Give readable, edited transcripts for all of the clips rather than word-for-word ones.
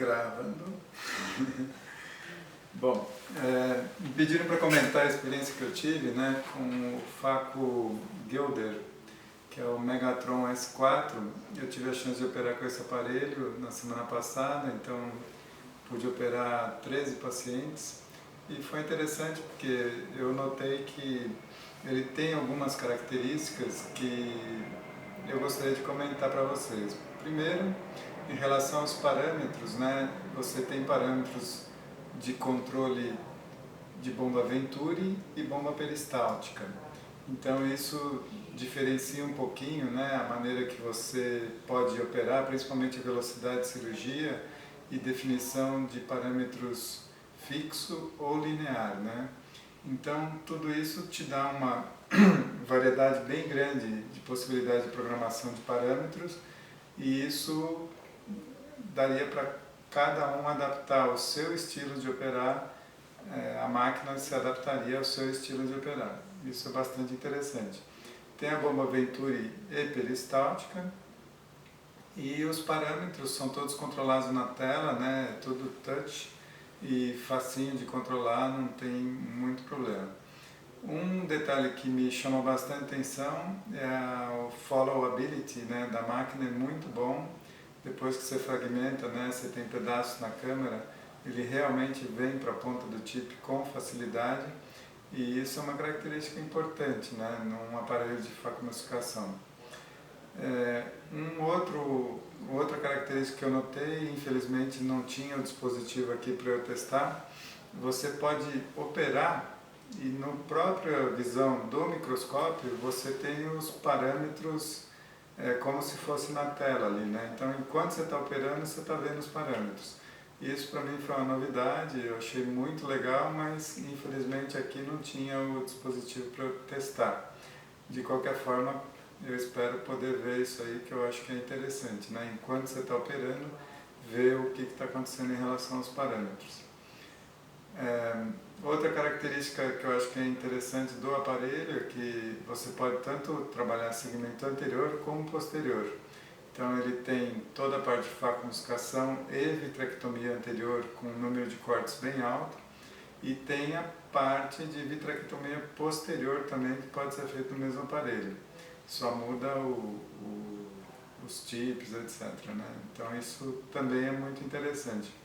Gravando. Bom, me pediram para comentar a experiência que eu tive, né, com o Faco Guilder, que é o Megatron S4. Eu tive a chance de operar com esse aparelho na semana passada, então pude operar 13 pacientes e foi interessante porque eu notei que ele tem algumas características que eu gostaria de comentar para vocês. Primeiro, em relação aos parâmetros, né, você tem parâmetros de controle de bomba Venturi e bomba peristáltica. Então isso diferencia um pouquinho, né, a maneira que você pode operar, principalmente a velocidade de cirurgia e definição de parâmetros fixo ou linear, né? Então tudo isso te dá uma variedade bem grande de possibilidades de programação de parâmetros e isso daria para cada um adaptar o seu estilo de operar, a máquina se adaptaria ao seu estilo de operar. Isso é bastante interessante. Tem a bomba Venturi e peristáltica e os parâmetros são todos controlados na tela, né? Tudo touch e facinho de controlar, não tem muito problema. Um detalhe que me chama bastante atenção é o followability, né, da máquina, é muito bom. Depois que você fragmenta, né, você tem pedaços na câmera, ele realmente vem para a ponta do chip com facilidade e isso é uma característica importante, né, num aparelho de facomasticação. Outra característica que eu notei, infelizmente não tinha o dispositivo aqui para eu testar, você pode operar e na própria visão do microscópio você tem os parâmetros como se fosse na tela ali, né? Então enquanto você está operando você está vendo os parâmetros. Isso para mim foi uma novidade, eu achei muito legal, mas infelizmente aqui não tinha o dispositivo para eu testar. De qualquer forma, eu espero poder ver isso aí, que eu acho que é interessante, né? Enquanto você está operando, ver o que está acontecendo em relação aos parâmetros. Outra característica que eu acho que é interessante do aparelho é que você pode tanto trabalhar segmento anterior como posterior. Então ele tem toda a parte de facomasticação e vitrectomia anterior com um número de cortes bem alto e tem a parte de vitrectomia posterior também que pode ser feita no mesmo aparelho. Só muda os chips, etc, né? Então isso também é muito interessante.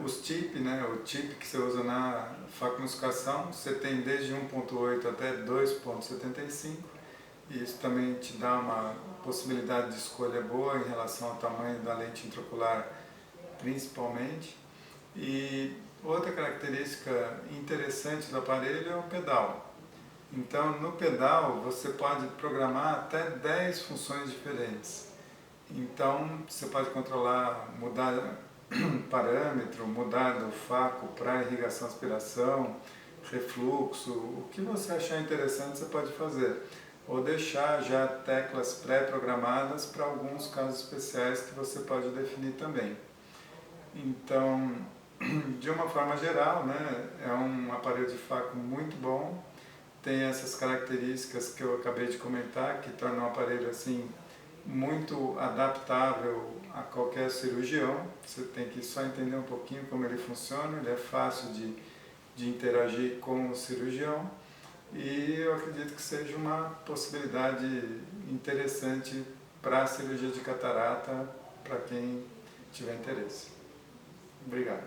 Os chip, né, o chip que você usa na facomasticação, você tem desde 1.8 até 2.75 e isso também te dá uma possibilidade de escolha boa em relação ao tamanho da lente intraocular principalmente. E outra característica interessante do aparelho é o pedal. Então no pedal você pode programar até 10 funções diferentes. Então você pode controlar, mudar parâmetro, mudar do faco para irrigação, aspiração, refluxo, o que você achar interessante você pode fazer. Ou deixar já teclas pré-programadas para alguns casos especiais que você pode definir também. Então, de uma forma geral, né, é um aparelho de faco muito bom, tem essas características que eu acabei de comentar, que tornam o aparelho assim muito adaptável a qualquer cirurgião. Você tem que só entender um pouquinho como ele funciona, ele é fácil de interagir com o cirurgião e eu acredito que seja uma possibilidade interessante para a cirurgia de catarata, para quem tiver interesse. Obrigado.